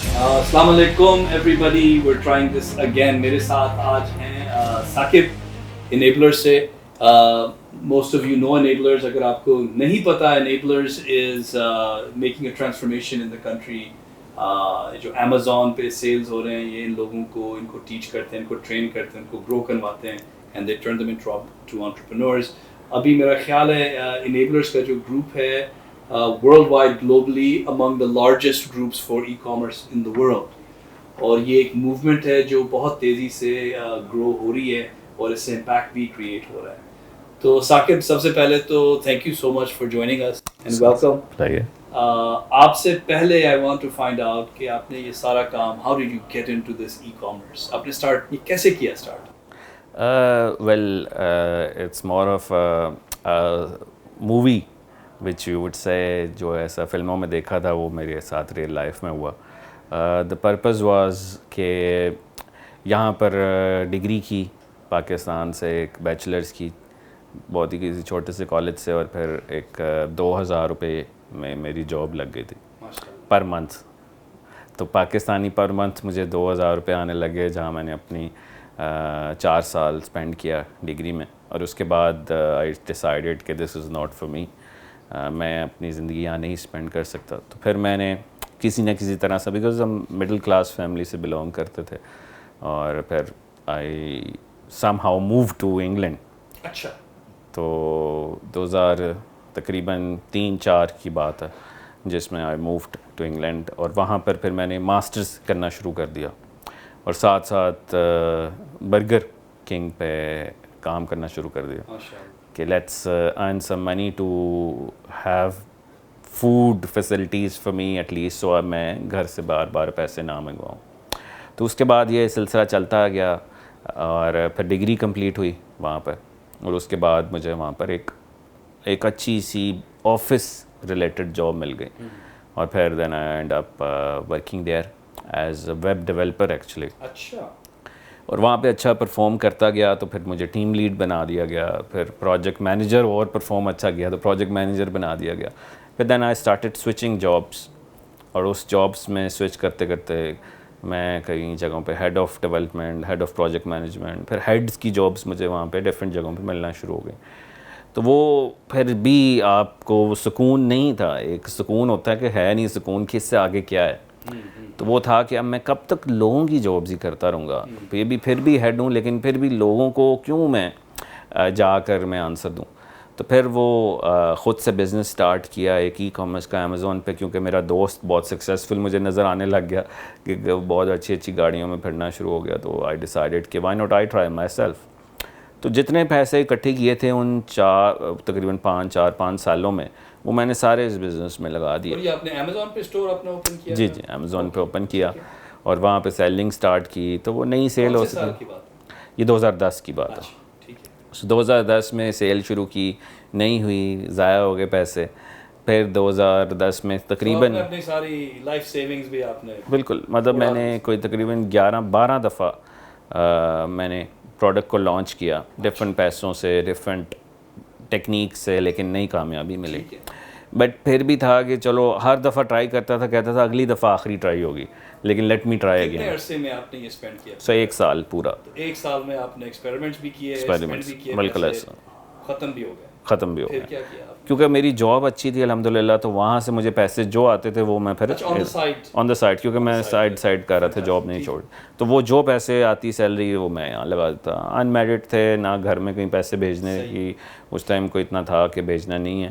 السلام علیکم everybody we're trying this again. میرے ساتھ آج ہیں ثاقب انیبلر سے. Most of you know enablers. اگر آپ کو نہیں پتا enablers is making a transformation in the country. جو امیزون پہ سیلز ہو رہے ہیں یہ ان لوگوں کو ان کو ٹیچ کرتے ہیں, ان کو ٹرین کرتے ہیں, ان کو گرو کرواتے ہیں and they turn them into entrepreneurs. ابھی میرا خیال ہے انیبلرز کا جو گروپ ہے world wide globally among the largest groups for e-commerce in the world. اور یہ ایک موومنٹ ہے جو بہت تیزی سے گرو ہو رہی ہے اور اس سے امپیکٹ بھی کریٹ ہو رہا ہے. تو ثاقب سب سے پہلے تو thank you so much for joining اس اینڈ ویلکم. آپ سے پہلے I want to find out کہ آپ نے یہ سارا کام how did you get into this e commerce. آپ نے اسٹارٹ یہ کیسے کیا start? Well, it's more of a movie which you would say جو ایسا فلموں میں دیکھا تھا وہ میرے ساتھ ریئل لائف میں ہوا. The purpose was کہ یہاں پر ڈگری کی پاکستان سے, ایک بیچلرز کی بہت ہی کسی چھوٹے سے کالج سے, اور پھر ایک 2000 روپے میں میری جاب لگ گئی تھی پر منتھ. تو پاکستانی پر منتھ مجھے 2000 روپے آنے لگے, جہاں میں نے اپنی 4 سال اسپینڈ کیا ڈگری میں. اور اس کے بعد آئی ڈیسائیڈیڈ کہ دس از ناٹ فار می, میں اپنی زندگی یہاں نہیں اسپینڈ کر سکتا. تو پھر میں نے کسی نہ کسی طرح سے, بیکاز ہم مڈل کلاس فیملی سے بلانگ کرتے تھے, اور پھر I somehow move to England. اچھا. تو 2000 تقریباً 3-4 کی بات ہے جس میں آئی مووڈ ٹو انگلینڈ, اور وہاں پر پھر میں نے ماسٹرز کرنا شروع کر دیا, اور ساتھ ساتھ برگر کنگ پہ کام کرنا شروع کر دیا کہ let's earn some money to have food facilities for me at least, so اب میں گھر سے بار بار پیسے نہ منگواؤں. تو اس کے بعد یہ سلسلہ چلتا گیا, اور پھر ڈگری کمپلیٹ ہوئی وہاں پر, اور اس کے بعد مجھے وہاں پر ایک اچھی سی آفس ریلیٹڈ جاب مل گئی, اور پھر then I end up working there as a web developer actually. اچھا. اور وہاں پہ اچھا پرفارم کرتا گیا تو پھر مجھے ٹیم لیڈ بنا دیا گیا, پھر پروجیکٹ مینیجر, اور پرفارم اچھا گیا تو پروجیکٹ مینیجر بنا دیا گیا. پھر then I started switching jobs, اور اس جابس میں سوئچ کرتے کرتے میں کئی جگہوں پہ head of development, head of project management, پھر ہیڈس کی جابس مجھے وہاں پہ ڈفرینٹ جگہوں پہ ملنا شروع ہو گئی. تو وہ پھر بھی آپ کو سکون نہیں تھا. ایک سکون ہوتا ہے کہ ہے نہیں سکون کہ اس سے آگے کیا ہے. تو وہ تھا کہ اب میں کب تک لوگوں کی جابز ہی کرتا رہوں گا, یہ بھی پھر بھی ہیڈ ہوں لیکن پھر بھی لوگوں کو کیوں میں جا کر میں آنسر دوں. تو پھر وہ خود سے بزنس سٹارٹ کیا ایک ای کامرس کا امیزون پہ, کیونکہ میرا دوست بہت سکسیزفل مجھے نظر آنے لگ گیا کہ بہت اچھی گاڑیوں میں پھرنا شروع ہو گیا. تو آئی ڈیسائیڈیڈ کہ why not I try myself. تو جتنے پیسے اکٹھے کیے تھے ان تقریباً 5 سالوں میں, وہ میں نے سارے اس بزنس میں لگا دیے. اور یہ آپ نے امیزون پہ اسٹور اپنا اوپن کیا؟ جی امیزون پہ اوپن کیا, اور وہاں پہ سیلنگ سٹارٹ کی. تو وہ نئی سیل ہو سکی, یہ 2010 کی بات ہے. 2010 میں سیل شروع کی, نہیں ہوئی, ضائع ہو گئے پیسے. پھر 2010 میں تقریباً اپنی ساری لائف سیونگز بھی آپ نے بالکل, مطلب میں نے کوئی تقریباً 11-12 دفعہ میں نے پروڈکٹ کو لانچ کیا ڈفرینٹ پیسوں سے, ڈفرینٹ ٹیکنیک سے, لیکن نہیں کامیابی ملی. بٹ پھر بھی تھا کہ چلو ہر دفعہ ٹرائی کرتا تھا, کہتا تھا اگلی دفعہ آخری ٹرائی ہوگی, لیکن لیٹ می ٹرائی اگین. کتنے عرصے میں آپ نے یہ اسپینڈ کیا؟ سو 1 سال پورا. 1 سال میں آپ نے ایکسپیریمنٹس بھی کیے, ایکسپیریمنٹس بالکل ایسا ختم بھی ہو گئے. ختم بھی ہو گیا. پھر کیا کیا آپ؟ کیونکہ میری جاب اچھی تھی الحمدللہ, تو وہاں سے مجھے پیسے جو آتے تھے وہ میں پھر آن دا سائڈ, کیونکہ میں سائڈ کر رہا تھا, جاب نہیں چھوڑ. تو وہ جو پیسے آتی سیلری وہ میں یہاں لگا دیتا. ان میرڈ تھے, نہ گھر میں کہیں پیسے بھیجنے کی اس ٹائم کو اتنا تھا کہ بھیجنا نہیں ہے,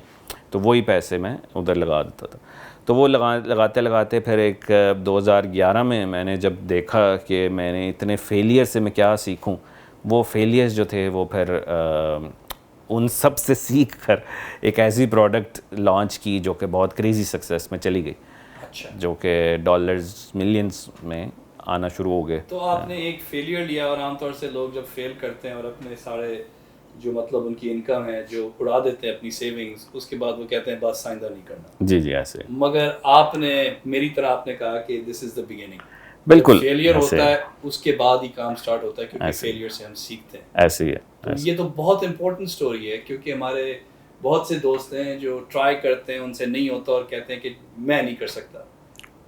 تو وہی پیسے میں ادھر لگا دیتا تھا. تو وہ لگاتے پھر ایک 2011 میں میں نے جب دیکھا کہ میں نے اتنے فیلئر سے میں کیا سیکھوں, وہ فیلئرز جو تھے وہ پھر ان سب سے سیکھ کر ایک ایسی پروڈکٹ لانچ کی جو کہ بہت کریزی سکسیس میں چلی گئی. جو کہ ڈالرز ملینز میں آنا شروع ہو گئے. تو آپ نے ایک فیلئر لیا, اور عام طور سے لوگ جب فیل کرتے ہیں اور اپنے سارے جو مطلب ان کی انکم ہے جو اڑا دیتے ہیں اپنی سیونگز, اس کے بعد وہ کہتے ہیں بس آئندہ نہیں کرنا. جی ایسے. مگر آپ نے میری طرح آپ نے کہا کہ دس از دا بگننگ. بالکل فیلئر ہوتا ہے اس کے بعد ہی کام سٹارٹ ہوتا ہے, کیونکہ فیلئر سے ہم سیکھتے ہیں. ایسے ہی ہے. یہ تو بہت امپورٹنٹ سٹوری ہے, کیونکہ ہمارے بہت سے دوست ہیں جو ٹرائی کرتے ہیں, ان سے نہیں ہوتا اور کہتے ہیں کہ میں نہیں کر سکتا.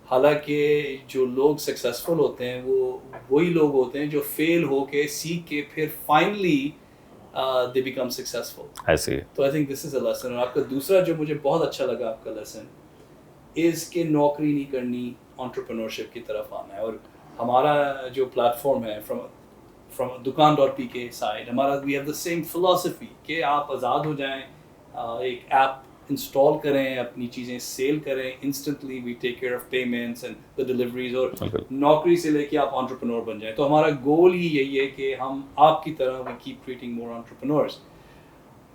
حالانکہ جو لوگ سکسیزفل ہوتے ہیں وہ وہی لوگ ہوتے ہیں جو فیل ہو کے سیکھ کے پھر فائنلی دے بیکم سکسیزفل. ایسے تو آئی think this is a lesson. اور آپ کا دوسرا جو مجھے بہت اچھا لگا آپ کا لیسن از کہ نوکری نہیں کرنی, انٹرپرینورشپ کی طرف آنا ہے. اور ہمارا جو پلیٹ فارم ہے فرام dukaan.pk سائڈ, ہمارا we have the same philosophy کہ آپ آزاد ہو جائیں, ایک ایپ انسٹال کریں, اپنی چیزیں سیل کریں, instantly we take care of payments and the deliveries, اور نوکری سے لے کے آپ انٹرپرینور بن جائیں. تو ہمارا گول ہی یہی ہے کہ ہم آپ کی طرح we keep creating more entrepreneurs.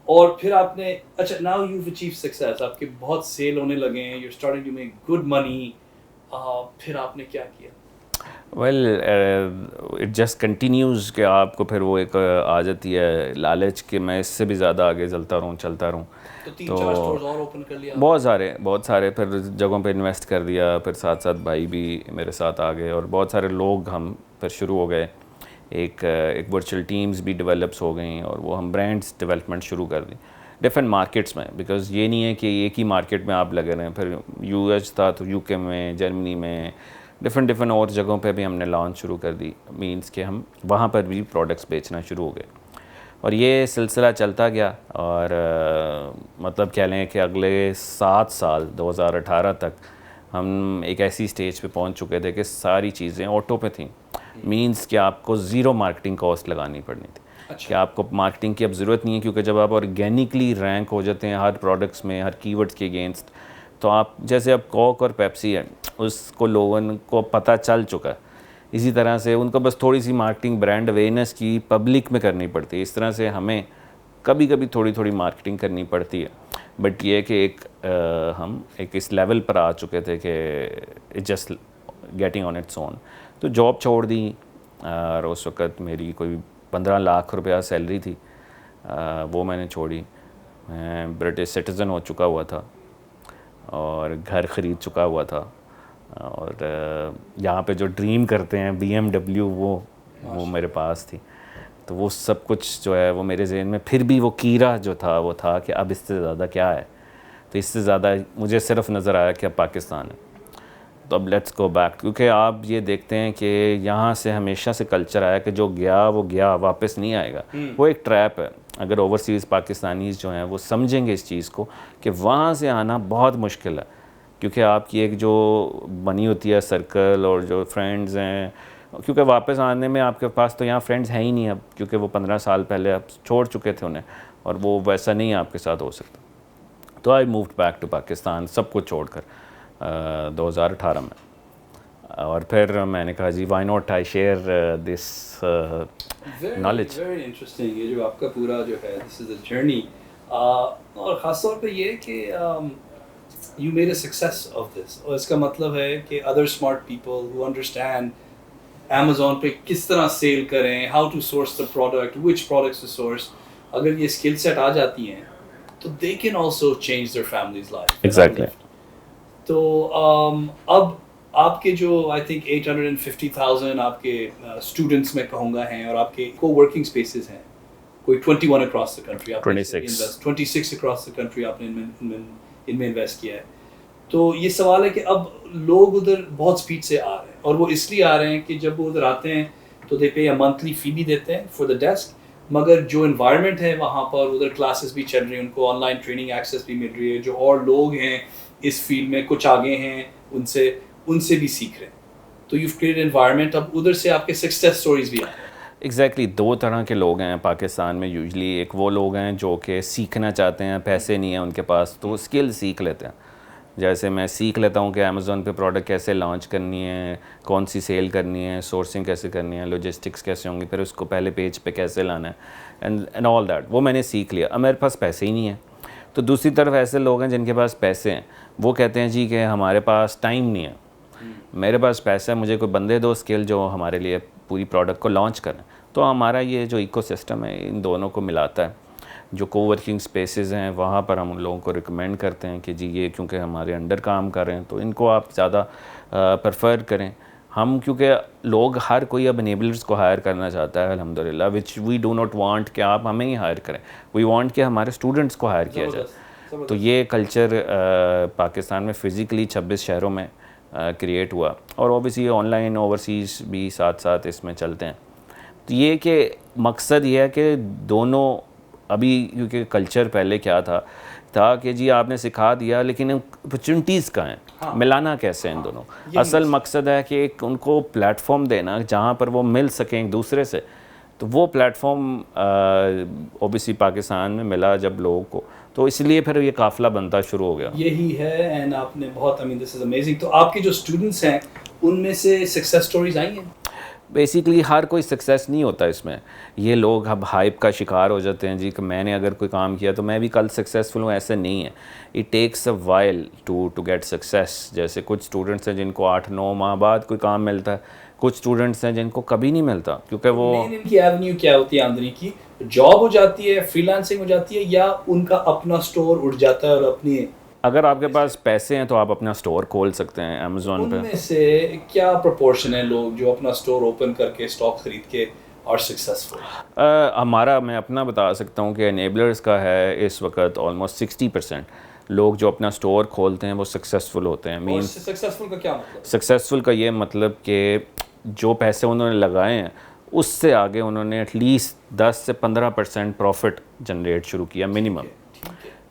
اور پھر آپ نے اچھا ناؤ یو اچیو سکسیس, آپ کے بہت سیل ہونے لگے ہیں, you starting to make good money, پھر آپ نے کیا کیا؟ ویل اٹ جسٹ کنٹینیوز کہ آپ کو پھر وہ ایک آ جاتی ہے لالچ کہ میں اس سے بھی زیادہ آگے چلتا رہوں. تو 3-4 اسٹورز اور اوپن کر لیا؟ بہت سارے پھر جگہوں پہ انویسٹ کر دیا. پھر ساتھ بھائی بھی میرے ساتھ آ گئے اور بہت سارے لوگ ہم پھر شروع ہو گئے. ایک ورچوئل ٹیمز بھی ڈیولپس ہو گئیں اور وہ ہم برانڈس ڈیولپمنٹ شروع کر دیں ڈفرینٹ مارکیٹس میں, بیکاز یہ نہیں ہے کہ ایک ہی مارکیٹ میں آپ لگے رہے ہیں. پھر یو ایس تھا تو UK میں, جرمنی میں, ڈفرینٹ اور جگہوں پہ بھی ہم نے لانچ شروع کر دی. مینس کہ ہم وہاں پر بھی پروڈکٹس بیچنا شروع ہو گئے اور یہ سلسلہ چلتا گیا. اور مطلب کہہ لیں کہ اگلے 7 سال 2018 تک ہم ایک ایسی اسٹیج پہ پہنچ چکے تھے کہ ساری چیزیں آٹو پہ تھیں. مینس کہ آپ کو زیرو مارکیٹنگ کاسٹ لگانی پڑنی تھی, کہ آپ کو مارکیٹنگ کی اب ضرورت نہیں ہے, کیونکہ جب آپ آرگینکلی رینک ہو جاتے ہیں ہر پروڈکٹس میں, ہر کی ورڈس کے اگینسٹ, تو آپ جیسے اب کوک اور پیپسی ہے اس کو لوگوں کو پتہ چل چکا ہے, اسی طرح سے ان کو بس تھوڑی سی مارکیٹنگ برانڈ اویئرنیس کی پبلک میں کرنی پڑتی ہے. اس طرح سے ہمیں کبھی تھوڑی مارکیٹنگ کرنی پڑتی ہے. بٹ یہ کہ ہم ایک اس لیول پر آ چکے تھے کہ just getting on its own. تو جاب چھوڑ دی اور اس وقت میری کوئی 15 لاکھ روپیہ سیلری تھی, وہ میں نے چھوڑی. میں برٹش سٹیزن ہو چکا ہوا تھا اور گھر خرید چکا ہوا تھا, اور یہاں پہ جو ڈریم کرتے ہیں BMW وہ میرے پاس تھی. تو وہ سب کچھ جو ہے وہ میرے ذہن میں پھر بھی وہ کیڑا جو تھا وہ تھا کہ اب اس سے زیادہ کیا ہے. تو اس سے زیادہ مجھے صرف نظر آیا کہ اب پاکستان ہے, تو اب لیٹس گو بیک. کیونکہ آپ یہ دیکھتے ہیں کہ یہاں سے ہمیشہ سے کلچر آیا کہ جو گیا وہ گیا, واپس نہیں آئے گا. وہ ایک ٹریپ ہے. اگر اوورسیز پاکستانیز جو ہیں وہ سمجھیں گے اس چیز کو کہ وہاں سے آنا بہت مشکل ہے, کیونکہ آپ کی ایک جو بنی ہوتی ہے سرکل اور جو فرینڈز ہیں, کیونکہ واپس آنے میں آپ کے پاس تو یہاں فرینڈز ہیں ہی نہیں اب, کیونکہ وہ 15 سال پہلے آپ چھوڑ چکے تھے انہیں, اور وہ ویسا نہیں آپ کے ساتھ ہو سکتا. تو I moved back to Pakistan سب کچھ چھوڑ کر 2018 میں. اور پھر میں نے کہا جی why not I share this knowledge. Very interesting. یہ جو آپ کا پورا جو ہے دس از اے جرنی, اور خاص طور پہ یہ کہ you made a success of this. اور اس کا مطلب ہے کہ other smart people who understand Amazon پہ کس طرح سیل کریں, how to source the product, which products to source, اگر یہ اسکل سیٹ آ جاتی ہیں تو they can also change their family's life. Exactly. تو اب آپ کے جو I think 850,000 آپ کے اسٹوڈنٹس میں کہوں گا ہیں, اور آپ کے کو ورکنگ اسپیسز ہیں کوئی 21 across the country, 26 across the country آپ نے ان میں انویسٹ کیا ہے. تو یہ سوال ہے کہ اب لوگ ادھر بہت سپیڈ سے آ رہے ہیں, اور وہ اس لیے آ رہے ہیں کہ جب وہ ادھر آتے ہیں تو دے پے منتھلی فی بھی دیتے ہیں فار دا ڈیسک, مگر جو انوائرمنٹ ہے وہاں پر ادھر کلاسز بھی چل رہی ہیں, ان کو آن لائن ٹریننگ ایکسیس بھی مل رہی ہے, جو اور لوگ ہیں اس فیلڈ میں کچھ آگے ہیں ان سے بھی سیکھ رہے ہیں. تو یو کریٹ انوائرمنٹ, اب ادھر سے آپ کے سکسیس اسٹوریز بھی آ رہے ہیں. ایگزیکٹلی 2 طرح کے لوگ ہیں پاکستان میں یوزلی. ایک وہ لوگ ہیں جو کہ سیکھنا چاہتے ہیں, پیسے نہیں ہیں ان کے پاس, تو اسکل سیکھ لیتے ہیں. جیسے میں سیکھ لیتا ہوں کہ امیزون پہ پروڈکٹ کیسے لانچ کرنی ہے, کون سی سیل کرنی ہے, سورسنگ کیسے کرنی ہے, لاجسٹکس کیسے ہوں گی, پھر اس کو پہلے پیج پہ کیسے لانا ہے, اینڈ آل دیٹ. وہ میں نے سیکھ لیا. اب میرے پاس پیسے ہی نہیں ہیں. تو دوسری طرف ایسے لوگ ہیں جن کے پاس پیسے ہیں, وہ کہتے ہیں جی کہ ہمارے پاس ٹائم نہیں ہے, میرے پاس پیسہ ہے, مجھے کوئی بندے دو اسکل جو ہمارے لیے پوری پروڈکٹ کو لانچ کریں. تو ہمارا یہ جو ایکو سسٹم ہے ان دونوں کو ملاتا ہے. جو کو ورکنگ اسپیسز ہیں وہاں پر ہم ان لوگوں کو ریکمینڈ کرتے ہیں کہ جی یہ کیونکہ ہمارے انڈر کام کر رہے ہیں تو ان کو آپ زیادہ پریفر کریں. ہم کیونکہ لوگ ہر کوئی اب انیبلرز کو ہائر کرنا چاہتا ہے الحمدللہ, وچ وی ڈو ناٹ وانٹ کہ آپ ہمیں ہی ہائر کریں, وی وانٹ کہ ہمارے اسٹوڈنٹس کو ہائر کیا جائے. تو یہ کلچر پاکستان میں فزیکلی 26 شہروں میں کریٹ ہوا, اور اوبیسلی آن لائن اوورسیز بھی ساتھ ساتھ اس میں چلتے ہیں. تو یہ کہ مقصد یہ ہے کہ دونوں ابھی, کیونکہ کلچر پہلے کیا تھا کہ جی آپ نے سکھا دیا لیکن اپرچونیٹیز کہاں ہیں, ملانا کیسے ہیں ان دونوں. اصل مقصد ہے کہ ایک ان کو پلیٹ فارم دینا جہاں پر وہ مل سکیں ایک دوسرے سے. تو وہ پلیٹ فارم اوبیسلی پاکستان میں ملا جب لوگوں کو, تو اس لیے پھر یہ قافلہ بنتا شروع ہو گیا. یہی ہے. اینڈ آپ نے بہت دس از امیزنگ. تو آپ کے جو اسٹوڈنٹس ہیں ان میں سے سکسیس اسٹوریز آئی ہیں؟ بیسیکلی ہر کوئی سکسیس نہیں ہوتا اس میں. یہ لوگ اب ہائپ کا شکار ہو جاتے ہیں جی کہ میں نے اگر کوئی کام کیا تو میں بھی کل سکسیزفل ہوں, ایسے نہیں ہے. It takes a while to get success. جیسے کچھ اسٹوڈنٹس ہیں جن کو 8-9 ماہ بعد کوئی کام ملتا ہے, کچھ اسٹوڈنٹس ہیں جن کو کبھی نہیں ملتا, کیونکہ وہ ان کی ایونیو کیا ہوتی ہے آمدنی کی؟ جاب ہو جاتی ہے, فری لانسنگ ہو جاتی ہے, یا ان کا اپنا اسٹور اٹھ جاتا ہے اور اپنی, اگر آپ کے پاس پیسے ہیں تو آپ اپنا اسٹور کھول سکتے ہیں امیزون پہ. ان میں سے کیا پروپورشن ہے لوگ جو اپنا اسٹور اوپن کر کے اسٹاک خرید کے اور سکسیزفل؟ ہمارا, میں اپنا بتا سکتا ہوں کہ انیبلرز کا ہے اس وقت آلموسٹ 60% لوگ جو اپنا اسٹور کھولتے ہیں وہ سکسیزفل ہوتے ہیں. مینس سکسیزفل کا کیا مطلب؟ سکسیزفل کا یہ مطلب کہ جو پیسے انہوں نے لگائے ہیں اس سے آگے انہوں نے ایٹ لیسٹ 10 سے 15% پروفٹ جنریٹ شروع کیا منیمم,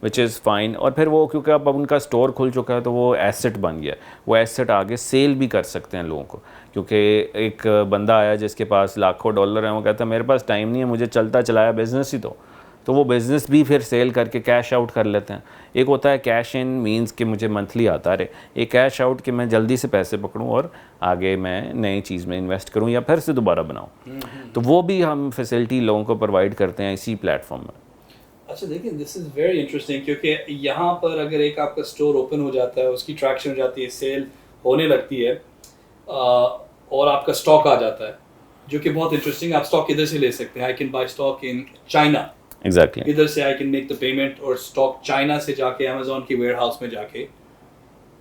وچ از فائن. اور پھر وہ کیونکہ اب ان کا اسٹور کھل چکا ہے تو وہ ایسٹ بن گیا, وہ ایسٹ آگے سیل بھی کر سکتے ہیں لوگوں کو. کیونکہ ایک بندہ آیا جس کے پاس لاکھوں ڈالر ہیں, وہ کہتا ہے میرے پاس ٹائم نہیں ہے, مجھے چلتا چلایا بزنس ہی تو وہ بزنس بھی پھر سیل کر کے کیش آؤٹ کر لیتے ہیں. ایک ہوتا ہے کیش ان مینس کہ مجھے منتھلی آتا رہے, ایک کیش آؤٹ کہ میں جلدی سے پیسے پکڑوں اور آگے میں نئی چیز میں انویسٹ کروں یا پھر سے دوبارہ بناؤں. تو وہ بھی ہم فیسلٹی لوگوں کو پرووائڈ کرتے ہیں اسی پلیٹ فارم میں. اچھا دیکھیں, دس از ویری انٹرسٹنگ, کیونکہ یہاں پر اگر ایک آپ کا اسٹور اوپن ہو جاتا ہے, اس کی ٹریکشن ہو جاتی ہے, سیل ہونے لگتی ہے, اور آپ کا اسٹاک آ جاتا ہے, جو کہ بہت انٹرسٹنگ. آپ اسٹاک ادھر سے لے سکتے ہیں. I can buy stock in China, exactly ادھر سے I can make the payment, اور اسٹاک چائنا سے جا کے امیزون کی ویئر ہاؤس میں جا کے,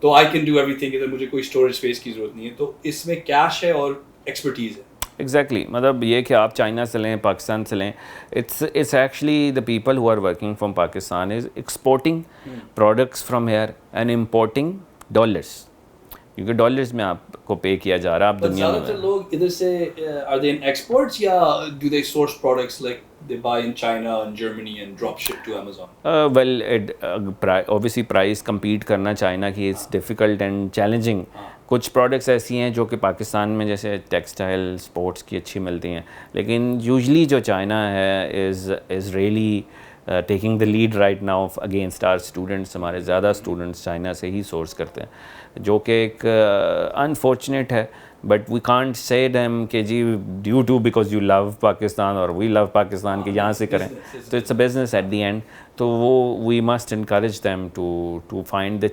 تو I can do every thing. ادھر مجھے کوئی اسٹوریج اسپیس کی ضرورت نہیں ہے. تو اس میں کیش ہے اور ایکسپرٹیز ہے. ایگزیکٹلی, مطلب یہ کہ آپ چائنا سے لیں, پاکستان سے لیں, it's actually the people who are working from Pakistan is exporting products from here and importing dollars, کیونکہ ڈالرس میں آپ کو پے کیا جا رہا ہے. آپ دنیا زیادہ تر لوگ ادھر سے are they in exports یا do they source products like they buy in China and Germany and drop ship to Amazon? well obviously price compete کرنا چائنا کی it's difficult and challenging. کچھ پروڈکٹس ایسی ہیں جو کہ پاکستان میں جیسے ٹیکسٹائل اسپورٹس کی اچھی ملتی ہیں, لیکن یوزلی جو چائنا ہے is really taking the lead right now against our students. ہمارے زیادہ اسٹوڈنٹس چائنا سے ہی سورس کرتے ہیں, جو کہ ایک انفارچونیٹ ہے. But we can't say them کہ جی due to because you love Pakistan اور وی لو پاکستان کہ یہاں سے کریں, تو it's a business at the end. تو وہ we must encourage them to find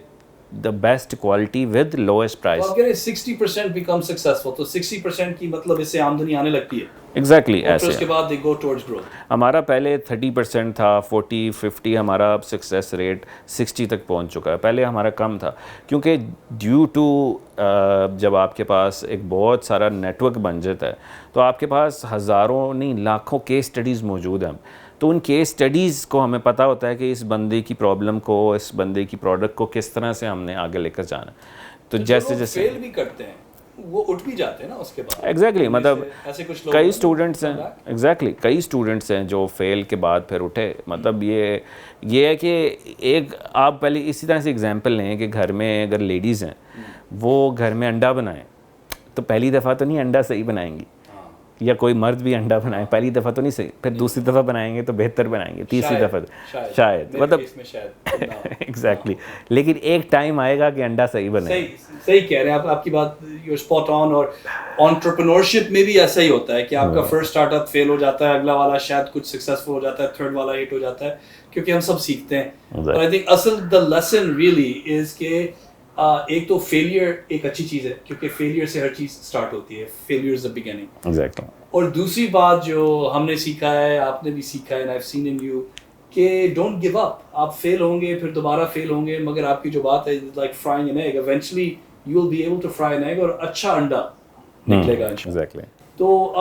the best quality with lowest price. تو اگر 60% become successful تو 60% کی مطلب اس سے آمدنی آنے لگتی ہے. Exactly ایسے. اور اس کے بعد they go towards growth. ہمارا پہلے 30% تھا, 40-50, ہمارا اب سکسیس ریٹ 60 تک پہنچ چکا ہے. پہلے ہمارا کم تھا کیونکہ ڈیو ٹو جب آپ کے پاس ایک بہت سارا نیٹ ورک بن جاتا ہے تو آپ کے پاس ہزاروں نہیں لاکھوں کیس اسٹڈیز موجود ہیں. تو ان کیس اسٹڈیز کو ہمیں پتہ ہوتا ہے کہ اس بندے کی پرابلم کو, اس بندے کی پروڈکٹ کو کس طرح سے ہم نے آگے لے کر جانا. تو جیسے فیل بھی کرتے ہیں وہ اٹھ بھی جاتے ہیں نا اس کے بعد. ایگزیکٹلی, مطلب کئی اسٹوڈنٹس ہیں, ایگزیکٹلی کئی اسٹوڈنٹس ہیں جو فیل کے بعد پھر اٹھے. مطلب یہ ہے کہ ایک آپ پہلے اسی طرح سے اگزامپل لیں کہ گھر میں اگر لیڈیز ہیں وہ گھر میں انڈا بنائیں تو پہلی دفعہ تو نہیں انڈا صحیح بنائیں گی, یا کوئی مرد بھی انڈا بنائے پہلی دفعہ تو نہیں صحیح, پھر دوسری دفعہ بنائیں گے تو بہتر بنائیں گے, تیسری دفعہ شاید, مطلب ایگزیکٹلی. لیکن ایک ٹائم آئے گا کہ انڈا صحیح بنے. صحیح کہہ رہے ہیں آپ کی بات, یو اسپاٹ آن. اور انٹرپرینورشپ میں بھی ایسا ہی ہوتا ہے کہ آپ کا فرسٹ اسٹارٹ اپ فیل ہو جاتا ہے, اگلا والا شاید کچھ سکسیزفل ہو جاتا ہے, تھرڈ والا ہٹ ہو جاتا ہے, کیونکہ ہم سب سیکھتے ہیں. اور آئی تھنک اصل دا لیسن ریئلی از کہ ایک تو فیلئر ایک اچھی چیز ہے کیونکہ فیلئر سے ہر چیز اسٹارٹ ہوتی ہے, فیلئر از دی بگننگ. اور دوسری بات جو ہم نے سیکھا ہے, آپ نے بھی سیکھا ہے, I have seen in you, کہ ڈونٹ گیو اپ. آپ فیل ہوں گے, پھر دوبارہ فیل ہوں گے, مگر آپ کی جو بات ہے like frying an egg, eventually you will be able to fry an egg, اور اچھا انڈا نکلے گا انشاءاللہ. تو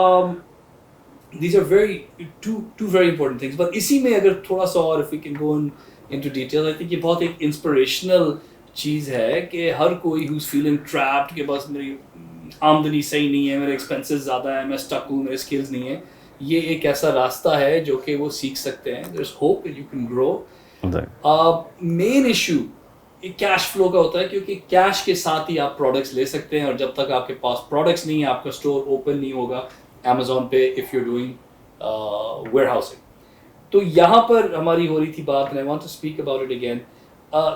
these are very to very important things. But اسی میں اگر تھوڑا سا اور if we can go into detail, I think یہ بہت ایک انسپریشنل چیز ہے کہ ہر کوئی ہوز فیلنگ ٹریپڈ کہ بس میری آمدنی صحیح نہیں ہے, میرے ایکسپینسز زیادہ ہیں, میں اسٹک ہوں, میرے اسکلز نہیں ہیں. یہ ایک ایسا راستہ ہے جو کہ وہ سیکھ سکتے ہیں. There is hope you can grow. Main issue cash flow کا ہوتا ہے, کیونکہ کیش کے ساتھ ہی آپ پروڈکٹس لے سکتے ہیں, اور جب تک آپ کے پاس پروڈکٹس نہیں ہیں آپ کا اسٹور اوپن نہیں ہوگا امیزون پہ if you doing where housing. تو یہاں پر ہماری ہو رہی تھی بات, and I want to speak about it again,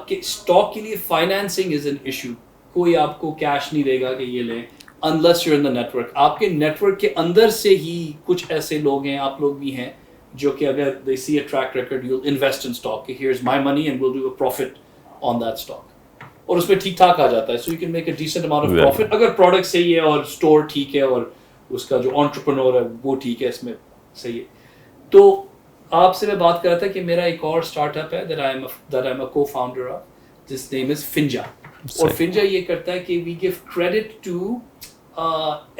کہ اسٹاک کے لیے فائنینسنگ از این ایشو. کوئی آپ کو کیش نہیں دے گا کہ یہ لیں unless you're in the network. آپ کے نیٹورک کے اندر سے ہی کچھ ایسے لوگ ہیں, آپ لوگ بھی ہیں, جو کہ اگر they see a track record you'll invest in stock, کہ here's my money and we'll do a profit on that stock, اور اس میں ٹھیک ٹھاک آ جاتا ہے. so you can make a decent amount of profit اگر پروڈکٹ صحیح ہے اور اسٹور ٹھیک ہے اور اس کا جو انٹرپرنور ہے وہ ٹھیک ہے, اس میں صحیح ہے. تو آپ سے میں بات کر رہا تھا کہ میرا ایک اور اسٹارٹ اپ ہے that I'm a co-founder of, جس name is Finja. اور Finja یہ کرتا ہے کہ we give credit to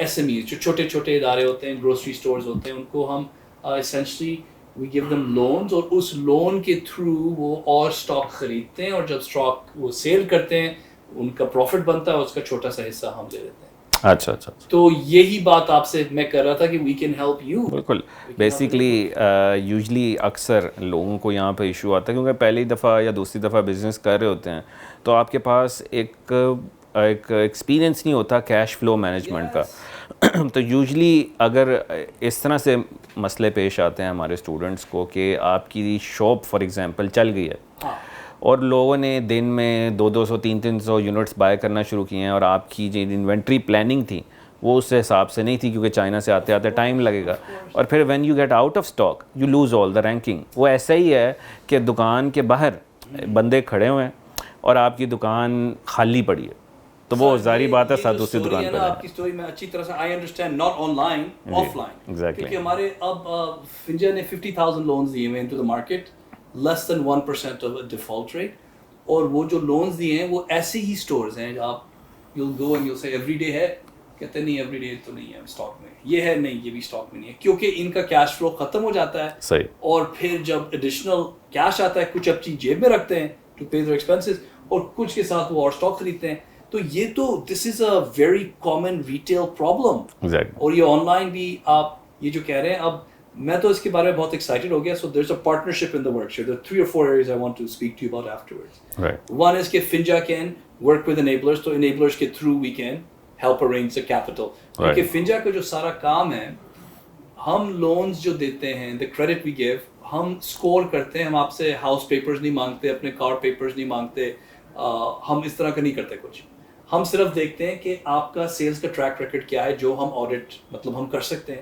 SMEs, جو چھوٹے چھوٹے ادارے ہوتے ہیں, گروسری اسٹورز ہوتے ہیں, ان کو ہم essentially we give them loans, اور اس لون کے تھرو وہ اور اسٹاک خریدتے ہیں, اور جب اسٹاک وہ سیل کرتے ہیں ان کا پروفٹ بنتا ہے, اس کا چھوٹا سا حصہ ہم دے دیتے ہیں. اچھا اچھا. تو یہی بات آپ سے میں کر رہا تھا کہ وی کین ہیلپ یو. بالکل. بیسیکلی یوزلی اکثر لوگوں کو یہاں پہ ایشو آتا ہے کیونکہ پہلی دفعہ یا دوسری دفعہ بزنس کر رہے ہوتے ہیں, تو آپ کے پاس ایک ایکسپیرئنس نہیں ہوتا کیش فلو مینجمنٹ کا. تو یوزلی اگر اس طرح سے مسئلے پیش آتے ہیں ہمارے اسٹوڈنٹس کو کہ آپ کی شاپ فار ایگزامپل چل گئی ہے اور لوگوں نے دن میں 200 300 یونٹس بائی کرنا شروع کیے ہیں, اور آپ کی جو انوینٹری پلاننگ تھی وہ اس حساب سے نہیں تھی, کیونکہ چائنا سے آتے آتے ٹائم لگے گا, اور پھر when you get out of stock you lose all the ranking. وہ ایسا ہی ہے کہ دکان کے باہر بندے کھڑے ہوئے ہیں اور آپ کی دکان خالی پڑی ہے, تو وہ ظاہری بات ہے ساتھ دوسری دکان پہ. آپ کی اسٹوری میں اچھی طرح سے I understand, not online, offline. کیونکہ ہمارے اب فنجا نے 50,000 لونز دیے ہوئے into the market, less than 1% of default rate. اور وہ جو لونز دیے ہیں وہ ایسے ہی اسٹورز ہیں, آپ یو گو اینڈ یو سے ایوری ڈے ہے, کہتے ہیں نہیں ایوری ڈے تو نہیں ہے اسٹاک میں, یہ ہے نہیں یہ بھی اسٹاک میں نہیں ہے, کیونکہ ان کا کیش فلو ختم ہو جاتا ہے. صحیح. اور پھر جب ایڈیشنل کیش آتا ہے کچھ اپنی جیب میں رکھتے ہیں ٹو پے دیئر ایکسپینسز, اور کچھ کے ساتھ وہ اور اسٹاک خریدتے ہیں. تو یہ تو this is a very common retail problem. اور یہ آن لائن بھی آپ یہ جو کہہ رہے ہیں, اب میں تو اس کے بارے میں بہت ایکسائٹیڈ ہو گیا. So there is a partnership in the work. There are 3 or 4 areas I want to speak to you about afterwards. One is کہ Finja can work with enablers, تو enablers کے through we can help arrange the capital. کیونکہ Finja کا جو سارا کام ہے, ہم loans جو دیتے ہیں, the credit we give, ہم اسکور کرتے ہیں, ہم آپ سے ہاؤس پیپرز نہیں مانگتے, اپنے کار پیپرز نہیں مانگتے, ہم اس طرح کا نہیں کرتے کچھ. ہم صرف دیکھتے ہیں کہ آپ کا سیلز کا ٹریک ریکارڈ کیا ہے, جو ہم آڈٹ مطلب ہم کر سکتے ہیں.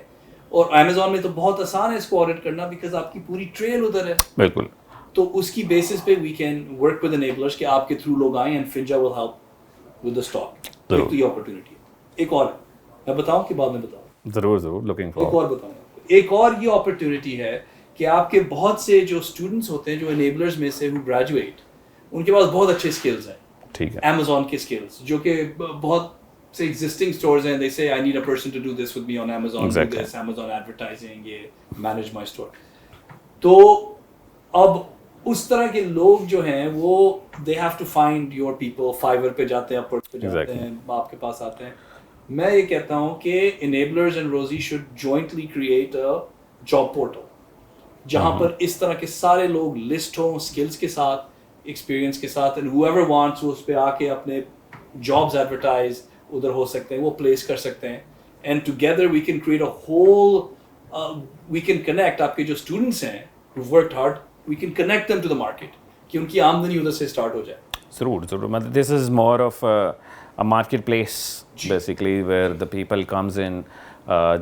اور امیزون میں تو بہت آسان ہے اس کو آڈٹ کرنا, بیکاز آپ کی پوری ٹریل ادھر ہے. بالکل. تو اس کی بیسس پہ we can work with enablers کہ آپ کے تھرو لوگ آئیں, and Finja will help with the stock. تو یہ اپرچونیٹی ہے. ایک اور میں بتاؤں کہ بعد میں بتاؤں؟ ضرور ضرور, لوکنگ فار. ایک اور بتاؤں. ایک اور یہ اپرچونیٹی ہے کہ آپ کے بہت سے جو اسٹوڈنٹس ہوتے ہیں جو انیبلرز میں سے who graduate, ان کے پاس بہت اچھے اسکلز ہیں. ٹھیک ہے. Amazon کے اسکلز جو کہ بہت سے ایگزسٹنگ اسٹورز ہیں, they say I need a person to do this with me on Amazon, do this, Amazon advertising, یہ manage my store. تو اب اس طرح کے لوگ جو ہیں وہ they have to find your people, Fiverr پہ جاتے ہیں, Upwork پہ جاتے ہیں, آپ کے پاس آتے ہیں. میں یہ کہتا ہوں کہ enablers and Rosie should jointly create a job portal جہاں پر اس طرح کے سارے لوگ لسٹ ہوں اسکلز کے ساتھ, ایکسپیرینس کے ساتھ, and whoever wants اس پہ آ کے اپنے جابز ایڈورٹائز ادھر ہو سکتے ہیں, وہ پلیس کر سکتے ہیں. And together we can create a whole, we can connect آپ کے جو اسٹوڈنٹس ہیں who worked hard, we can connect them to the market کہ ان کی آمدنی ادھر سے اسٹارٹ ہو جائے. ضرور ضرور. مطلب this is more of a market place basically where the people comes in,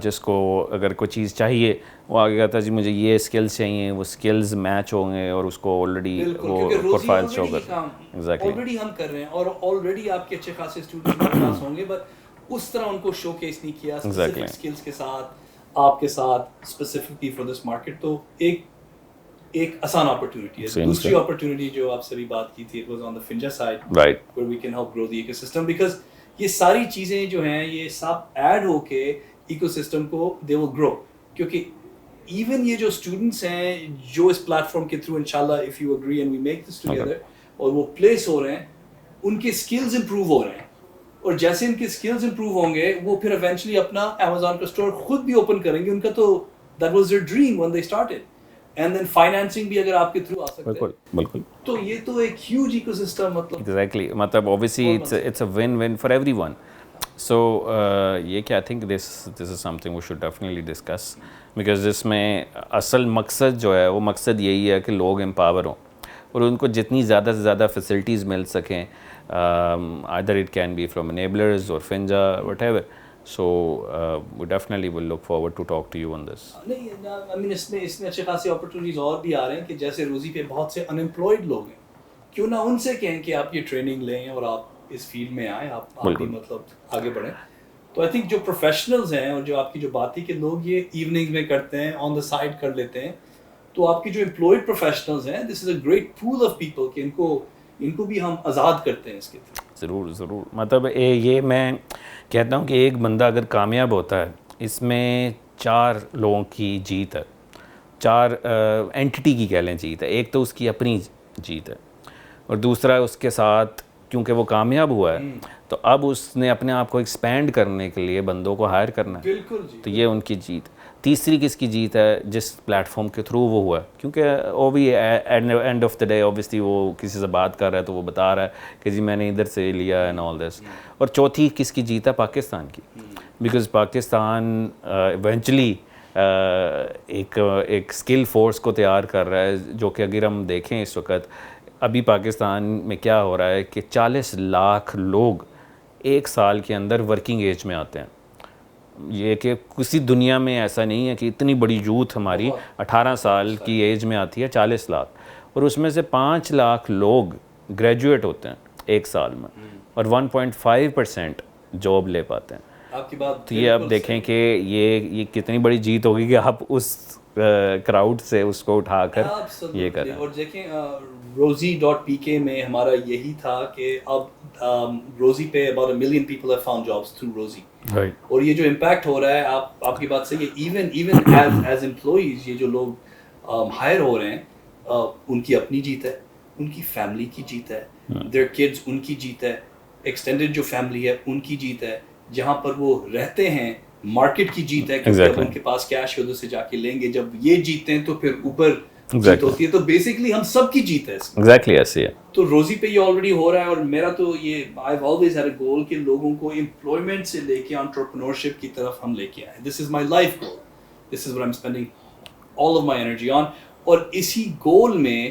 جس کو اگر کوئی چیز چاہیے وہ آگے کہتا ہے جی مجھے یہ اسکلز چاہیے, وہ اسکلز میچ ہوں گے اور اس کو آلریڈی وہ پروفائل شو کر. ایگزیکٹلی. آلریڈی ہم کر رہے ہیں اور آلریڈی آپ کے اچھے خاصے اسٹوڈنٹس میرے پاس ہوں گے, بٹ اس طرح ان کو شو کیس نہیں کیا اسپیسیفک اسکلز کے ساتھ, آپ کے ساتھ اسپیسیفکلی فار دس مارکیٹ. تو ایک آسان اپرچونیٹی ہے. دوسری اپرچونیٹی جو آپ سے بھی بات کی تھی, it was on the Finja side, right, where we can help grow the ecosystem, because یہ ساری چیزیں جو ہیں یہ سب ایڈ ہو کے ایکو سسٹم کو دے ول گرو. کیونکہ ایون یہ جو اسٹوڈنٹس ہیں جو اس پلیٹ فارم کے تھرو انشاءاللہ if you agree and we make this together, اور وہ پلیس ہو رہے ہیں, ان کے اسکلز امپروو ہو رہے ہیں, اور جیسے ان کے اسکلز امپروو ہوں گے وہ پھر ایونچولی اپنا امیزون کا اسٹور خود بھی اوپن کریں گے. ان کا تو that was their dream when they started. And then financing بھی اگر آپ کے تھرو آ سکتا ہے, بالکل تو یہ تو ایک ہیوج ایکو سسٹم, مطلب ایگزیکٹلی, مطلب obviously it's a win win for everyone. So یہ کہ I think this is something we should definitely discuss, because اس میں اصل مقصد جو ہے وہ مقصد یہی ہے کہ لوگ امپاور ہوں اور ان کو جتنی زیادہ سے زیادہ فیسلٹیز مل سکیں, either it can be from enablers or Finja, whatever. So we definitely will look forward to talk to you on this. نہیں, I mean اس میں اچھے خاصی اپرچونیٹیز اور بھی آ رہے ہیں کہ جیسے روزی پہ بہت سے انمپلائڈ لوگ ہیں, کیوں نہ ان سے کہیں کہ آپ یہ ٹریننگ لیں اور آپ اس فیلڈ میں آئیں, آپ بھی مطلب آگے بڑھیں. تو آئی تھنک جو پروفیشنلز ہیں اور جو آپ کی جو بات تھی کہ لوگ یہ ایوننگ میں کرتے ہیں, آن دا سائڈ کر لیتے ہیں, تو آپ کی جو امپلائڈ پروفیشنلز ہیں, this is a great pool of people کہ ان کو بھی ہم آزاد کرتے ہیں اس کے تھرو. ضرور, مطلب یہ میں کہتا ہوں کہ ایک بندہ اگر کامیاب ہوتا ہے اس میں 4 لوگوں کی جیت ہے, 4 اینٹی کی کہہ لیں جیت ہے. ایک تو اس کی اپنی جیت ہے, اور دوسرا اس کے ساتھ کیونکہ وہ کامیاب ہوا ہے تو اب اس نے اپنے آپ کو ایکسپینڈ کرنے کے لیے بندوں کو ہائر کرنا ہے, تو یہ ان کی جیت. تیسری کس کی جیت ہے؟ جس پلیٹ فارم کے تھرو وہ ہوا ہے, کیونکہ وہ بھی and of the day obviously وہ کسی سے بات کر رہا ہے تو وہ بتا رہا ہے کہ جی میں نے ادھر سے لیا اینڈ آل دس. اور چوتھی کس کی جیت ہے؟ پاکستان کی, بیکاز پاکستان ایونچولی ایک اسکل فورس کو تیار کر رہا ہے, جو کہ اگر ہم دیکھیں اس وقت ابھی پاکستان میں کیا ہو رہا ہے کہ 40 لاکھ لوگ ایک سال کے اندر ورکنگ ایج میں آتے ہیں. یہ کہ کسی دنیا میں ایسا نہیں ہے کہ اتنی بڑی یوتھ ہماری 18 سال کی ایج میں آتی ہے, 40 لاکھ, اور اس میں سے 5 لاکھ لوگ گریجویٹ ہوتے ہیں ایک سال میں, اور 1.5% جاب لے پاتے ہیں. آپ کی بات تو یہ اب دیکھیں کہ یہ کتنی بڑی جیت ہوگی کہ آپ اس کراؤڈ سے اس کو اٹھا کر یہ کریں. اور دیکھیں rosie.pk میں ہمارا یہی تھا کہ اب روزی پہ about 1 million people have found jobs through روزی. اور یہ جو امپیکٹ ہو رہا ہے, آپ کی بات صحیح ہے, ایون ایز امپلائیز یہ جو لوگ ہائر ہو رہے ہیں, ان کی اپنی جیت ہے, ان کی فیملی کی جیت ہے, دیئر کڈز ان کی جیت ہے, ایکسٹینڈیڈ جو فیملی ہے ان کی جیت ہے, جہاں پر وہ رہتے ہیں مارکیٹ کی جیت ہے, کیونکہ ان کے پاس کیش ہے ادھر سے جا کے لیں گے, جب یہ جیتے ہیں تو پھر اوپر جیت ہوتی ہے. تو بیسکلی ہم سب کی جیت ہے ایگزیکٹلی ایسے ہے. تو روزی پہ یہ آلریڈی ہو رہا ہے, اور میرا تو یہ I've always had a goal کہ لوگوں کو امپلائمنٹ سے لے کے انٹرپرینورشپ کی طرف ہم لے کے آئیں. This is my life goal. This is what I'm spending all of my energy on. اور اسی گول میں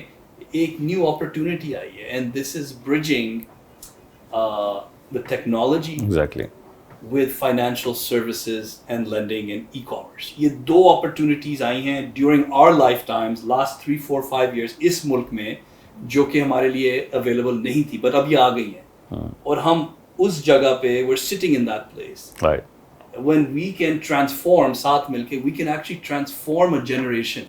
ایک نیو اپرچونٹی آئی ہے, and this is bridging the technology with financial services and lending and e-commerce. یہ 2 opportunities آئی ہیں during our lifetimes last 3, 4, 5 years اس ملک میں, جو کہ ہمارے لیے اویلیبل نہیں تھی, بٹ اب یہ آ گئی ہیں, اور ہم اس جگہ پہ we're sitting in that place. When we can transform, ساتھ مل کے we can actually transform a generation.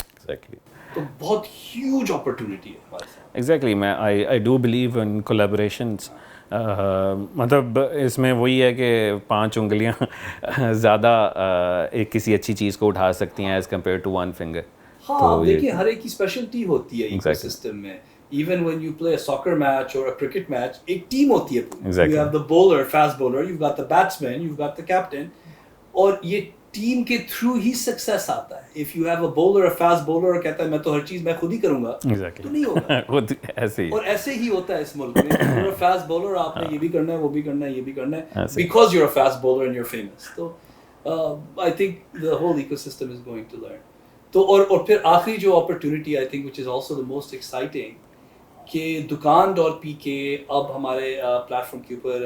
تو بہت huge opportunity ہے ہمارے ساتھ. Exactly, I do believe in collaborations. مطلب اس میں وہی ہے کہ 5 انگلیاں زیادہ ایک کسی اچھی چیز کو اٹھا سکتی ہیں ایز کمپیئر ٹو 1 finger. ہاں دیکھیں ہر ایک کی اسپیشلٹی ہوتی ہے ایکو سسٹم میں. Even when you play a soccer match or a cricket match, ایک ٹیم ہوتی ہے پوری. You have the bowler, fast bowler, you've got the batsman, you've got the captain, اور یہ ٹیم کے تھرو ہی سکسیس آتا ہے. If you have a bowler, a fast bowler, اور کہتا ہے میں تو ہر چیز میں خود ہی کروں گا, تو نہیں ہوگا. اور ایسے ہی ہوتا ہے اس ملک میں. You're a fast bowler, آپ نے یہ بھی کرنا ہے, وہ بھی کرنا ہے, یہ بھی کرنا ہے, because you're a fast bowler and you're famous. تو I think the whole ecosystem is going to learn. تو اور پھر آخری جو opportunity I think which is also the most exciting, کہ دکان.pk کے اب ہمارے پلیٹ فارم کے اوپر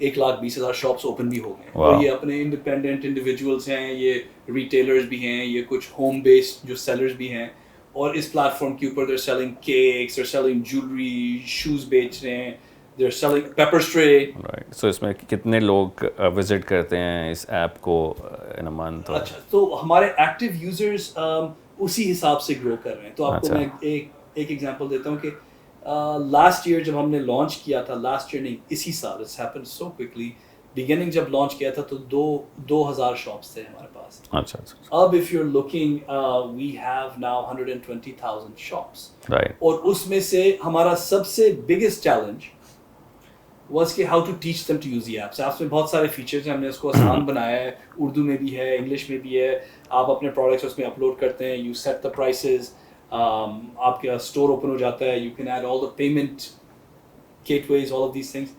1,20,000 شاپس اوپن بھی ہو گئے. اور یہ اپنے انڈیپینڈنٹ انڈیویجولس ہیں, یہ ریٹیلرز بھی ہیں, یہ کچھ ہوم بیسڈ جو سیلرز بھی ہیں, اور اس پلیٹ فارم کے اوپر they're selling cakes, they're selling jewelry, shoes بیچ رہے ہیں, they're selling pepper spray. So اس میں کتنے لوگ وزٹ کرتے ہیں اس ایپ کو in a month? اچھا, تو ہمارے ایکٹیو یوزرز اسی حساب سے گرو کر رہے ہیں. تو آپ کو میں ایک ایگزامپل دیتا ہوں کہ لاسٹ ایئر جب ہم نے لانچ کیا تھا, لاسٹ ایئر نہیں اسی سال, it's happen so quickly, beginning جب لانچ کیا تھا تو 2,000 شاپس تھے ہمارے پاس. اچھا. اب if you are looking we have now 120,000 shops. اور اس میں سے ہمارا سب سے بگیسٹ چیلنج was کہ how to teach them to use the apps. Apps میں بہت سارے فیچرز ہیں, ہم نے اس کو آسان بنایا ہے, اردو میں بھی ہے, انگلش میں بھی ہے. آپ اپنے پروڈکٹس اس میں اپلوڈ کرتے ہیں, یو سیٹ دا پرائسز, آپ کا اسٹور اوپن ہو جاتا ہے, you can add all the payment gateways, all of these things.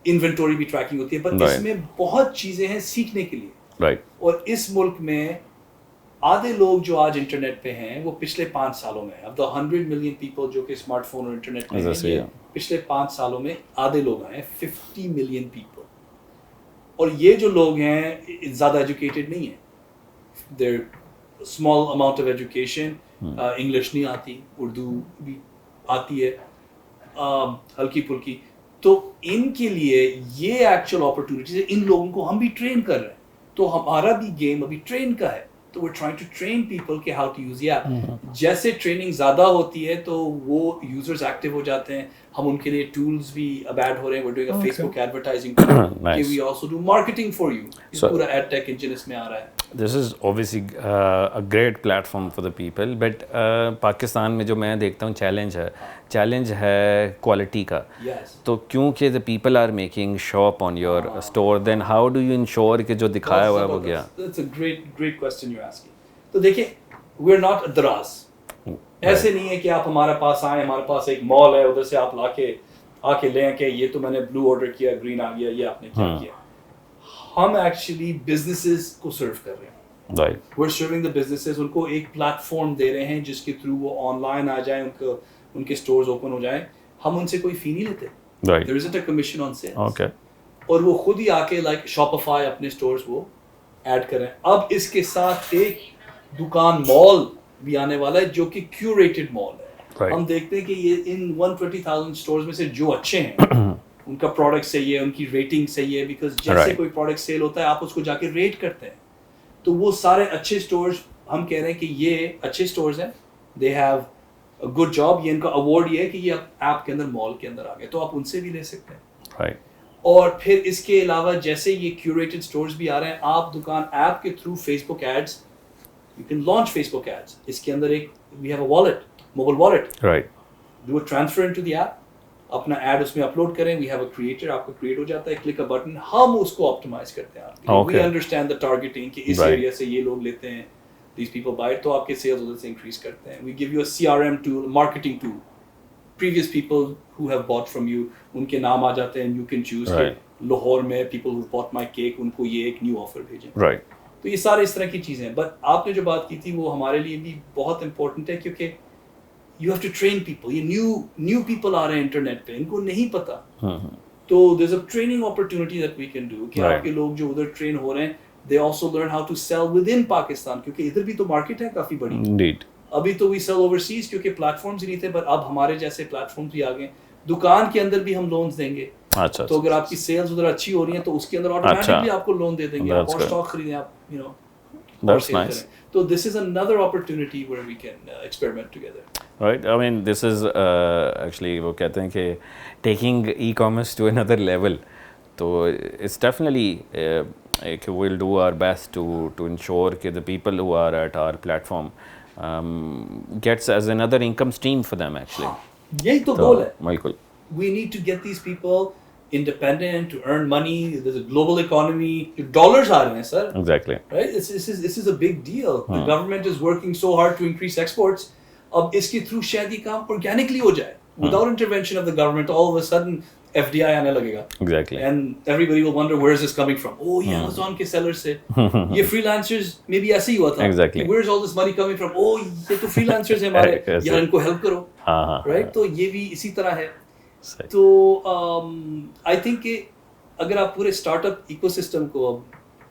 Inventory بھی ٹریکنگ ہوتی ہے, بٹ اس میں بہت چیزیں ہیں سیکھنے کے لیے. اور اس ملک میں آدھے لوگ جو آج انٹرنیٹ پہ ہیں وہ پچھلے 5 سالوں میں, اب 100 ملین پیپل جو کہ اسمارٹ فون اور انٹرنیٹ پہ ہیں, پچھلے 5 سالوں میں آدھے لوگ آئے ہیں, 50 ملین پیپل. اور یہ جو لوگ ہیں زیادہ ایجوکیٹڈ نہیں ہیں, there small amount of education, English نہیں آتی, اردو بھی آتی ہے ہلکی پھلکی. تو ان کے لیے یہ ایکچوئل اپرچونیٹیز ہے, ان لوگوں کو ہم بھی ٹرین کر رہے ہیں. تو ہمارا بھی گیم ابھی ٹرین کا ہے, تو we're trying to train people کہ how to use the app. جیسے ٹریننگ زیادہ ہوتی ہے تو وہ یوزرز ایکٹیو ہو جاتے ہیں, ہم ان کے لیے ٹولز بھی اب ایڈ ہو رہے ہیں. we're doing a Facebook advertising tool, کہ we also do marketing for you. پورا ایڈ ٹیک انجن اس میں آ رہا ہے. This is obviously a great platform for the people, but Pakistan میں جو میں دیکھتا ہوں چیلنج ہے کوالٹی کا. تو کیونکہ the people are making shop on your store, then how do you ensure کہ جو دکھایا ہوا ہے وہ گیا؟ That's a great question you're asking. تو دیکھیں, we're not دراز. ایسے نہیں ہے کہ آپ ہمارے پاس آئیں, ہمارے پاس ایک مال ہے, ادھر سے آپ آ کے لیں کہ یہ تو میں نے بلو آرڈر کیا, گرین آ گیا, یہ آپ نے کیا کیا. ہم ایکچولی بزنسز کو سرو کر رہے ہیں. Right. We're serving the businesses, ان کو ایک پلیٹ فارم دے رہے ہیں جس کے تھرو وہ آن لائن آ جائیں, ان کے اسٹورز اوپن ہو جائیں. ہم ان سے کوئی فی نہیں لیتے. Right. There isn't a commission on sales. Okay. اور وہ خود ہی آ کے لائک شاپیفائی اپنے اسٹورز وہ ایڈ کریں. اب اس کے ساتھ ایک دکان مال بھی آنے والا ہے جو کہ کیوریٹڈ مال ہے. Right. ہم دیکھتے ہیں کہ یہ ان 120,000 اسٹورز میں سے جو اچھے ہیں ان کا پروڈکٹ صحیح ہے, ان کی ریٹنگ صحیح ہے, بیکاز جیسے کوئی پروڈکٹ سیل ہوتا ہے آپ اس کو جا کے ریٹ کرتے ہیں. تو وہ سارے اچھے اسٹورز ہم کہہ رہے ہیں کہ یہ اچھے اسٹورز ہیں, they have a good job. یہ ان کا ایوارڈ یہ ہے کہ یہ ایپ کے اندر مال کے اندر آ گئے, تو آپ ان سے بھی لے سکتے ہیں. Right. اور پھر اس کے علاوہ جیسے یہ کیوریٹڈ اسٹورز بھی آ رہے ہیں, آپ دکان ایپ کے through Facebook ads, you can launch Facebook ads. اس کے اندر ایک we have a wallet, mobile wallet. Right. Do a transfer into the app, اپنا ایڈ اس میں اپلوڈ کریں, وی ہیو اے کریٹر, آپ کا کریٹ ہو جاتا ہے, کلک اے بٹن, ہم اس کو آپٹیمائز کرتے ہیں. آپ وی انڈرسٹینڈ دا ٹارگیٹنگ کہ اس ایریا سے یہ لوگ لیتے ہیں, دیز پیپل بائی, تو آپ کے سیلز ادھر سے انکریز کرتے ہیں. We give you a CRM tool, marketing tool. Previous people who have bought from you, ان کے نام آ جاتے ہیں, یو کین چوز کہ لاہور میں people who Bat my cake, ان کو یہ ایک نیو آفر بھیجیں. Right. تو یہ سارے اس طرح کی چیزیں ہیں. بٹ آپ نے جو بات کی تھی وہ ہمارے لیے بھی بہت امپورٹنٹ ہے, کیونکہ you have to train people. یہ new people آ رہے ہیں انٹرنیٹ پہ, ان کو نہیں پتا. تو there's a training opportunity that we can do کہ آپ کے لوگ جو ادھر ٹرین ہو رہے ہیں, they also learn how to sell within Pakistan, کیونکہ ادھر بھی تو مارکیٹ ہے کافی بڑی. Indeed. ابھی تو we sell overseas کیونکہ پلیٹ فارمز ہی نہیں تھے, بٹ اب ہمارے جیسے پلیٹ فارمز بھی آ گئے. دکان کے اندر بھی ہم لونز دیں گے. اچھا. تو اگر آپ کی سیلز ادھر اچھی ہو رہی ہیں تو اس کے اندر آٹومیٹکلی آپ کو لون دے دیں گے, آپ اور اسٹاک خریدیں, آپ you know. That's nice. So this is another opportunity where we can experiment together. Right. I mean, this is actually وہ کہتے ہیں کہ taking e-commerce to another level. So it's definitely we'll do our best to ensure that the people who are at our platform gets as another income stream for them actually. یہی تو goal ہے. بالکل. We need to get these people independent to earn money. There's a global economy. Dollars are in it, sir. Exactly. Right? This is a big deal. The government is working so hard to increase exports. اب اس کے through شاید یہ کام organically ہو جائے, without intervention of the government. All of a sudden FDI آنے لگے گا. Exactly. And everybody will wonder where is this coming from. Oh, یہ Amazon کے sellers سے. یہ freelancers میں بھی ایسے ہی ہوا تھا. Exactly. Where is all this money coming from? Oh, یہ تو freelancers ہیں ہمارے, یار ان کو help کرو. Right? تو یہ بھی اسی طرح ہے. تو آئی تھنک کہ اگر آپ پورے اسٹارٹ اپ ایکو سسٹم کو,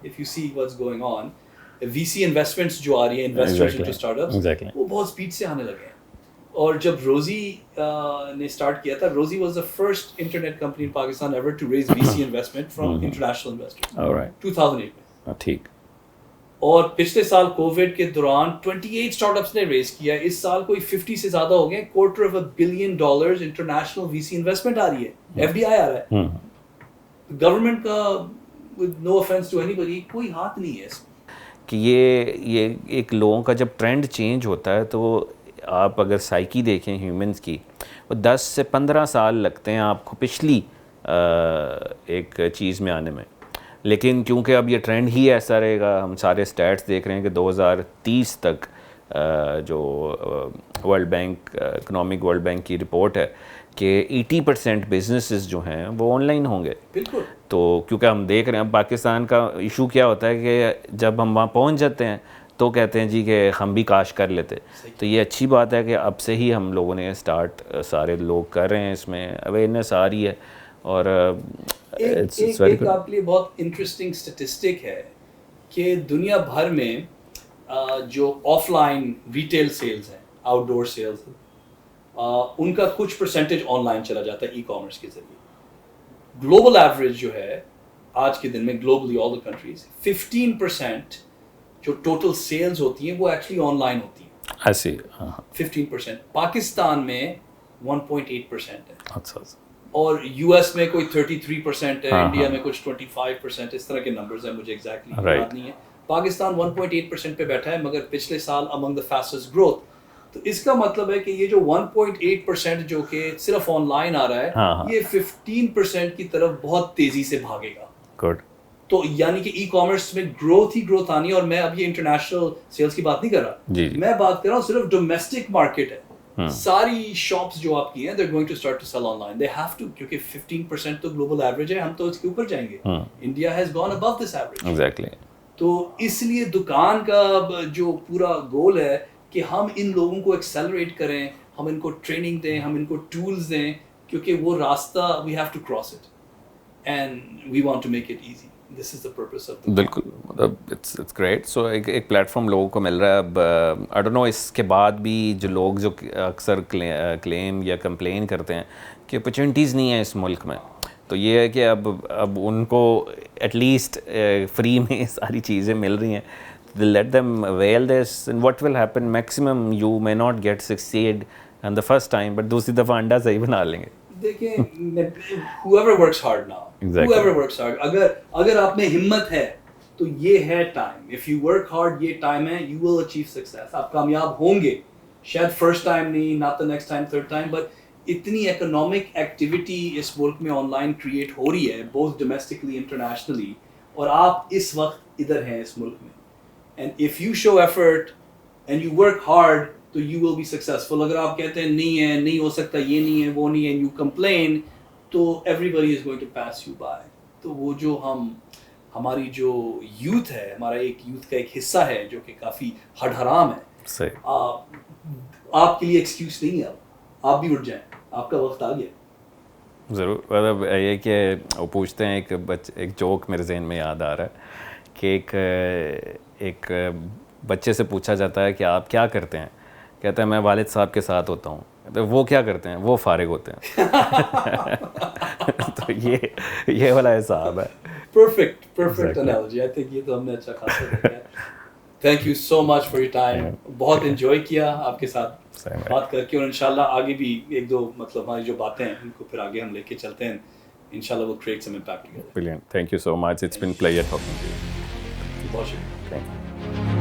if you see what's going on, VC investments جو آ رہی ہیں, انویسٹرز انٹو اسٹارٹ اپس, وہ بہت اسپیڈ سے آنے لگے ہیں. اور جب روزی نے اسٹارٹ کیا تھا, Rozee was the first internet company in Pakistan ever to raise VC investment from international investors 2008 میں. ٹھیک. اور پچھلے سال کووڈ کے دوران 28 اسٹارٹ اپس نے ریز کیا. اس سال کوئی 50 سے زیادہ ہو گئے. $250 billion انٹرنیشنل وی سی انویسٹمنٹ آ رہی ہے, ایف ڈی آئی آ رہا ہے. گورنمنٹ کا with no offense to anybody کوئی ہاتھ نہیں ہے اس میں. کہ یہ ایک لوگوں کا جب ٹرینڈ چینج ہوتا ہے تو آپ اگر سائیکی دیکھیں ہیومنس کی, وہ 10 سے 15 سال لگتے ہیں آپ کو پچھلی ایک چیز میں آنے میں. لیکن کیونکہ اب یہ ٹرینڈ ہی ایسا رہے گا, ہم سارے اسٹیٹس دیکھ رہے ہیں کہ 2030 تک جو world bank economic world bank کی رپورٹ ہے کہ 80% بزنسز جو ہیں وہ آن لائن ہوں گے. بالکل. تو کیونکہ ہم دیکھ رہے ہیں اب پاکستان کا ایشو کیا ہوتا ہے کہ جب ہم وہاں پہنچ جاتے ہیں تو کہتے ہیں جی کہ ہم بھی کاش کر لیتے. تو یہ اچھی بات ہے کہ اب سے ہی ہم لوگوں نے اسٹارٹ سارے لوگ کر رہے ہیں, اس میں اویئرنیس آ رہی ہے. اور ایک آپ کے لیے بہت انٹرسٹنگ اسٹیٹسٹک ہے کہ دنیا بھر میں جو آف لائن ریٹیل سیلز ہیں, آؤٹ ڈور سیلز ہیں, ان کا کچھ پرسنٹیج آن لائن چلا جاتا ہے ای کامرس کے ذریعے. گلوبل ایوریج جو ہے آج کے دن میں گلوبلی آل دا کنٹریز 15% جو ٹوٹل سیلز ہوتی ہیں وہ ایکچولی آن لائن ہوتی ہیں. ایسی 15%. پاکستان میں 1.8% ہے. اچھا. اور یو ایس میں کوئی 33% ہے, انڈیا میں کچھ 25%, اس طرح کے نمبرز ہیں, مجھے ایگزیکٹلی یاد نہیں ہے. پاکستان 1.8% پہ بیٹھا ہے مگر پچھلے سال امنگ دا فاسٹسٹ گروتھ. تو اس کا مطلب ہے کہ یہ جو 1.8% جو کہ صرف آن لائن آ رہا ہے یہ 15% کی طرف بہت تیزی سے بھاگے گا. گڈ. تو یعنی کہ ای کامرس میں گروتھ ہی گروتھ آنی ہے. اور میں اب یہ انٹرنیشنل سیلز کی بات نہیں کر رہا, میں بات کر رہا ہوں صرف ڈومیسٹک مارکیٹ ہے. ساری شاپس جو آپ کی ہیں they're going to start to sell online. They have to, کیونکہ 15% تو گلوبل ایوریج ہے, ہم تو اس کے اوپر جائیں گے. India has gone above this average. Exactly. تو اس لیے دکان کا جو پورا گول ہے کہ ہم ان لوگوں کو ایکسیلریٹ کریں, ہم ان کو ٹریننگ دیں, ہم ان کو ٹولز دیں, کیونکہ وہ راستہ we have to cross it and we want to make it easy. This is the purpose of the بالکل. it's great. So ایک پلیٹ فارم لوگوں کو مل رہا ہے. اب I don't know اس کے بعد بھی جو لوگ جو اکثر کلیم یا کمپلین کرتے ہیں کہ اپرچونیٹیز نہیں ہیں اس ملک میں, تو یہ ہے کہ اب ان کو ایٹ لیسٹ فری میں ساری چیزیں مل رہی ہیں. let them avail this and what will happen maximum you may not get succeed on the first time but دوسری دفعہ انڈا صحیح بنا لیں گے. دیکھیں whoever works hard now, whoever works hard, اگر آپ میں ہمت ہے تو یہ ہے time. if you work hard یہ ٹائم ہے, you will achieve success. آپ کامیاب ہوں گے, شاید فرسٹ ٹائم نہیں, not the next time, third time, but اتنی اکنامک ایکٹیویٹی اس ملک میں آن لائن کریٹ ہو رہی ہے both domestically internationally, اور آپ اس وقت ادھر ہیں اس ملک میں. and if you show effort and you work hard تو you will be successful. اگر آپ کہتے ہیں نہیں ہے, نہیں ہو سکتا, یہ نہیں ہے, وہ نہیں ہے, you complain, تو everybody is going to pass you by. تو وہ جو ہماری جو یوتھ ہے, ہمارا ایک یوتھ کا ایک حصہ ہے جو کہ کافی ہڈ حرام ہے, آپ کے لیے ایکسکیوز نہیں ہے. آپ بھی اٹھ جائیں, آپ کا وقت آ گیا. ضرور. مطلب یہ کہ وہ پوچھتے ہیں, ایک جوک میرے ذہن میں یاد آ رہا ہے کہ ایک بچے سے پوچھا جاتا ہے کہ آپ کیا کرتے ہیں, کہتا ہے میں والد صاحب کے ساتھ ہوتا ہوں. تو وہ کیا کرتے ہیں, وہ فارغ ہوتے ہیں. تو یہ والا حساب ہے. Perfect analogy. آئی تھنک یہ تو ہم نے اچھا خاصا دیکھا ہے. Thank you so much for your time. بہت انجوائے کیا آپ کے ساتھ بات کر کے, اور انشاءاللہ آگے بھی ایک دو مطلب ہماری جو باتیں ہیں ان کو پھر آگے ہم لے کے چلتے ہیں. انشاءاللہ وہ create some impact together. Brilliant. Thank you so much. It's been a pleasure talking to you. بہت شکریہ. Thank you.